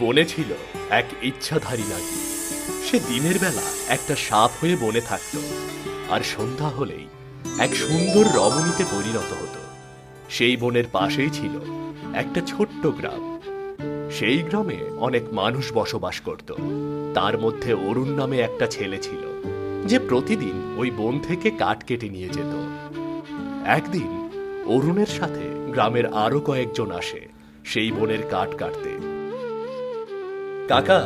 বনে ছিল এক ইচ্ছাধারী নাগী। সে দিনের বেলা একটা সাপ হয়ে বনে থাকত, আর সন্ধ্যা হলেই এক সুন্দর রমণীতে পরিণত হতো। সেই বনের পাশেই ছিল একটা ছোট্ট গ্রাম। সেই গ্রামে অনেক মানুষ বসবাস করত। তার মধ্যে অরুণ নামে একটা ছেলে ছিল, যে প্রতিদিন ওই বন থেকে কাঠ কেটে নিয়ে যেত। একদিন অরুণের সাথে গ্রামের আরো কয়েকজন আসে সেই বনের কাঠ কাটতে। কাকা,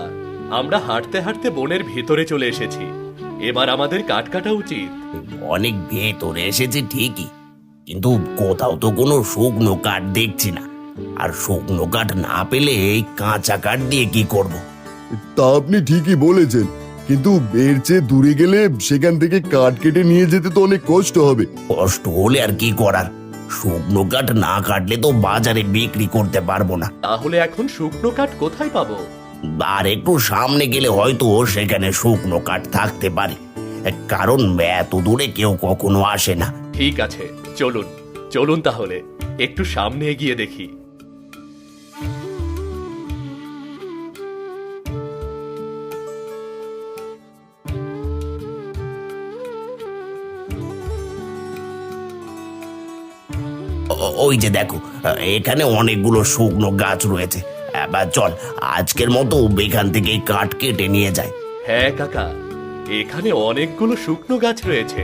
আমরা হাঁটতে হাঁটতে বনের ভেতরে চলে এসেছি, এবার আমাদের কাঠ কাটা উচিত। অনেক ভেতরে এসেছে ঠিকই, কিন্তু কোথাও তো কোনো শুকনো কাঠ দেখছি না। আর শুকনো কাঠ না পেলে এই কাঁচা কাঠ দিয়ে কি করব? তা আপনি ঠিকই বলেছেন, কিন্তু এর চেয়ে দূরে গেলে সেখান থেকে কাঠ কেটে নিয়ে যেতে তো অনেক কষ্ট হবে। কষ্ট হলে আর কি করার, শুকনো কাঠ না কাটলে তো বাজারে বিক্রি করতে পারবো না। তাহলে এখন শুকনো কাঠ কোথায় পাবো? আর একটু সামনে গেলে হয়তো সেখানে শুকনো কাঠ থাকতে পারে, কারণ এত দূরে কেউ কখনো আসে না। ঠিক আছে, চলুন চলুন তাহলে একটু সামনে এগিয়ে দেখি। ওই যে দেখো, এখানে অনেকগুলো শুকনো গাছ রয়েছে। এবার চল, আজকের মতো এখান থেকে কাঠ কেটে নিয়ে যায়। হ্যাঁ কাকা, এখানে অনেকগুলো শুকনো গাছ রয়েছে,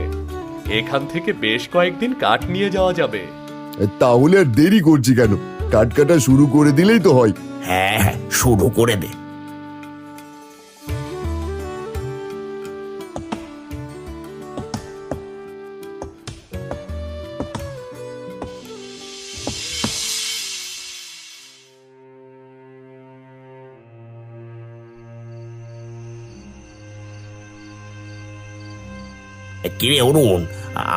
এখান থেকে বেশ কয়েকদিন কাঠ নিয়ে যাওয়া যাবে। তাহলে আর দেরি করছি কেন, কাঠ কাটা শুরু করে দিলেই তো হয়। হ্যাঁ হ্যাঁ, শুরু করে দে। কিরে অরুণ,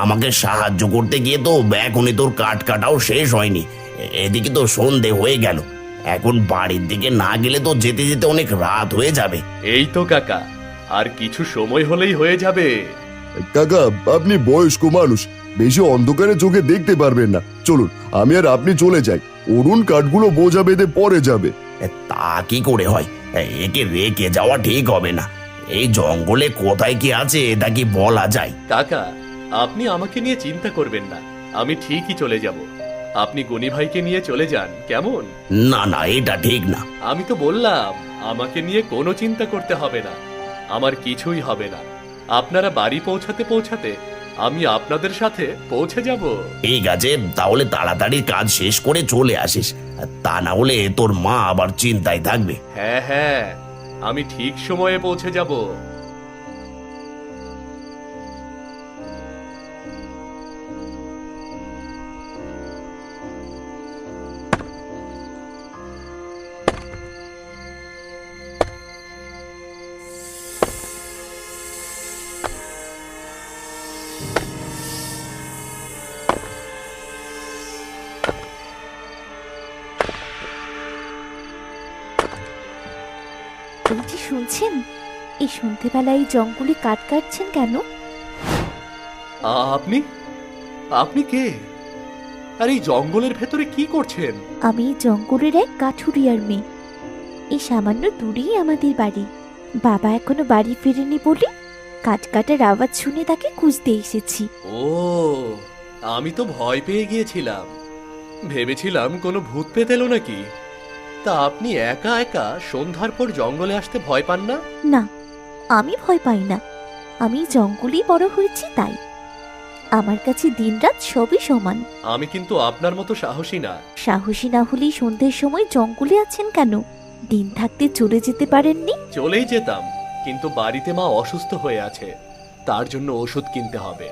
আমাকে সাহায্য করতে গিয়ে তো এখনই তোর কাঠ কাটাও শেষ হয়নি। এদিকে তো সন্ধে হয়ে গেল, এখন বাড়ির দিকে না গেলে তো যেতে যেতে অনেক রাত হয়ে যাবে। এই তো কাকা, আর কিছু সময় হলেই হয়ে যাবে। কাকা, আপনি বয়স্ক মানুষ, বেশি অন্ধকারে চোখে দেখতে পারবেন না। চলুন, আমি আর আপনি চলে যাই, অরুণ কাঠগুলো বোঝা বেঁধে পরে যাবে। তা কি করে হয়? একে রেখে যাওয়া ঠিক হবে না। এই জঙ্গলে কোথায় কি আছে তা কি বলা যায়? কাকা, আপনি আমাকে নিয়ে চিন্তা করবেন না, আমি ঠিকই চলে যাব। আপনি গনি ভাইকে নিয়ে চলে যান, কেমন? না না, এটা ঠিক না। আমি তো বললাম আমাকে নিয়ে কোনো চিন্তা করতে হবে না, আমার কিছুই হবে না। আপনারা বাড়ি পৌঁছাতে পৌঁছাতে আমি আপনাদের সাথে পৌঁছে যাব। ঠিক আছে, তাহলে তাড়াতাড়ি কাজ শেষ করে চলে আসিস, তা না হলে তোর মা আবার চিন্তায় থাকবে। হ্যাঁ হ্যাঁ, আমি ঠিক সময়ে পৌঁছে যাব। এই যে শুনছেন, এই সন্ধেবেলায় এই জঙ্গলে কাঠ কাটছেন কেন? আপনি আপনি কে? আর এই জঙ্গলের ভেতরে কি করছেন? আমি এই জঙ্গলের এক কাঠুরিয়ার মেয়ে। এই সামান্য দূরেই আমাদের বাড়ি। বাবা এখনো বাড়ি ফেরেনি বলে কাঠ কাটার আওয়াজ শুনে তাকে খুঁজতে এসেছি। ও, আমি তো ভয় পেয়ে গিয়েছিলাম, ভেবেছিলাম কোনো ভূত পেত এলো নাকি। তা আপনি একা একা সন্ধ্যার পর জঙ্গলে আসতে ভয় পান না? না, আমি ভয় পাই না, আমি এই জঙ্গলেই বড় হয়েছি তাই। আমার কাছে দিনরাত সবই সমান। আমি কিন্তু আপনার মতো সাহসী না। সাহসী না হলেই সন্ধ্যের সময় জঙ্গলে আছেন কেন? দিন থাকতে চলে যেতে পারেননি? চলেই যেতাম, কিন্তু বাড়িতে মা অসুস্থ হয়ে আছে, তার জন্য ওষুধ কিনতে হবে,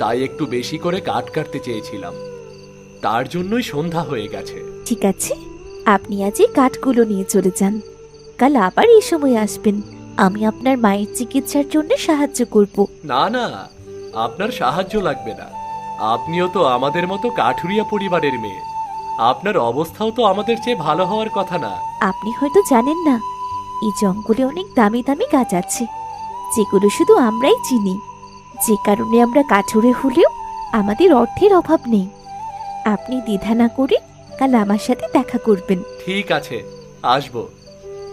তাই একটু বেশি করে কাঠ কাটতে চেয়েছিলাম, তার জন্যই সন্ধ্যা হয়ে গেছে। ঠিক আছে, আপনি আজ এই কাঠগুলো নিয়ে চলে যান, কাল আবার এই সময় আসবেন, আমি আপনার মায়ের চিকিৎসার জন্য সাহায্য করব। না না, আপনার সাহায্য লাগবে না, আপনিও তো আমাদের মতো কাঠুরিয়া পরিবারের মেয়ে, আপনার অবস্থাও তো আমাদের চেয়ে ভালো হওয়ার কথা না? আপনি হয়তো জানেন না, এই জঙ্গলে অনেক দামি দামি গাছ আছে, যেগুলো শুধু আমরাই চিনি, যে কারণে আমরা কাঠুরে হলেও আমাদের অর্থের অভাব নেই। আপনি দ্বিধা না করে কাল আমার সাথে দেখা করবেন। ঠিক আছে, আসবো,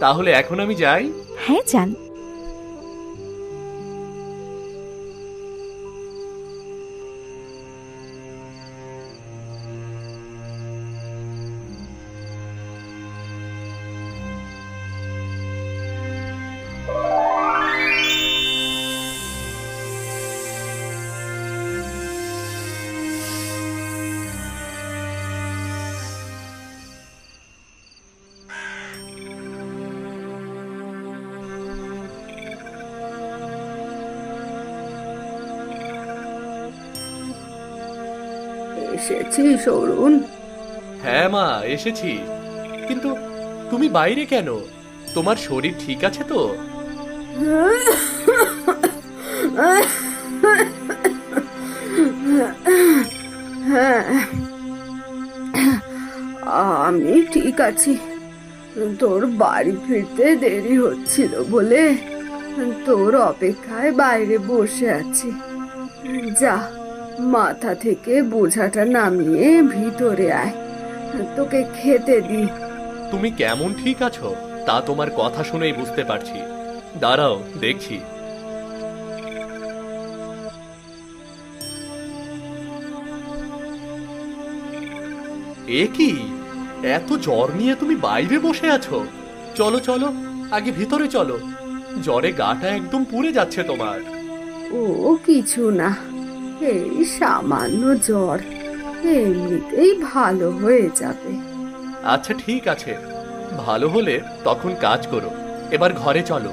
তাহলে এখন আমি যাই। হ্যাঁ যান। এসেছিস অরুণ? হ্যাঁ মা, এসেছি। কিন্তু তুমি বাইরে কেন? তোমার শরীর ঠিক আছে তো? হ্যাঁ, আমি ঠিক আছি। তোর বাড়ি ফিরতে দেরি হচ্ছিল বলে তোর অপেক্ষায় বাইরে বসে আছি। যা, মাথা থেকে বোঝাটা নামিয়ে ভিতরে আয়, তোকে খেতে দি। তুমি কেমন ঠিক আছো তা তোমার কথা শুনেই বুঝতে পারছি। দাঁড়াও, দেখছি। এ কি, এত জ্বর নিয়ে তুমি বাইরে বসে আছো? চলো চলো, আগে ভিতরে চলো। জ্বরে গাটা একদম পুড়ে যাচ্ছে তোমার। ও কিছু না, এই সামান্য জ্বর, এমনিতেই ভালো হয়ে যাবে। আচ্ছা ঠিক আছে, ভালো হলে তখন কাজ করো। এবার ঘরে চলো।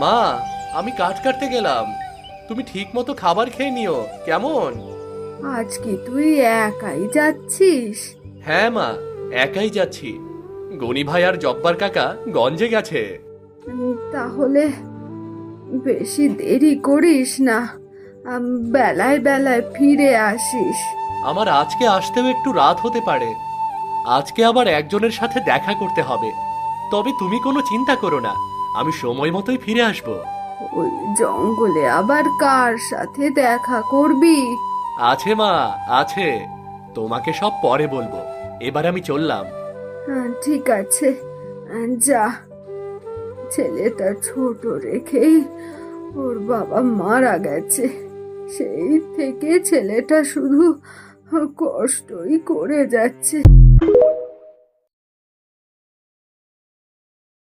মা, আমি কাজ কাটতে গেলাম। তুমি ঠিক মতো খাবার খেয়ে নিও, কেমন? আজ কি তুই একাই যাচ্ছিস? হ্যাঁ মা, একাই যাচ্ছি। গনি ভাই আর জব্বার কাকা গঞ্জে গেছে। তাহলে বেশি দেরি করিস না, বেলায় বেলায় ফিরে আসিস। আমার আজকে আসতেও একটু রাত হতে পারে। আজকে আবার একজনের সাথে দেখা করতে হবে। তবে তুমি কোনো চিন্তা করো না, আমি সময় মতোই ফিরে আসব। ওই জঙ্গলে আবার কার সাথে দেখা করবি? আছে মা, আছে। তোমাকে সব পরে বলবো। এবার আমি চললাম। ঠিক আছে, যা। ছেলেটা ছোট রেখেই ওর বাবা মারা গেছে, সেই থেকে ছেলেটা শুধু কষ্টই করে যাচ্ছে।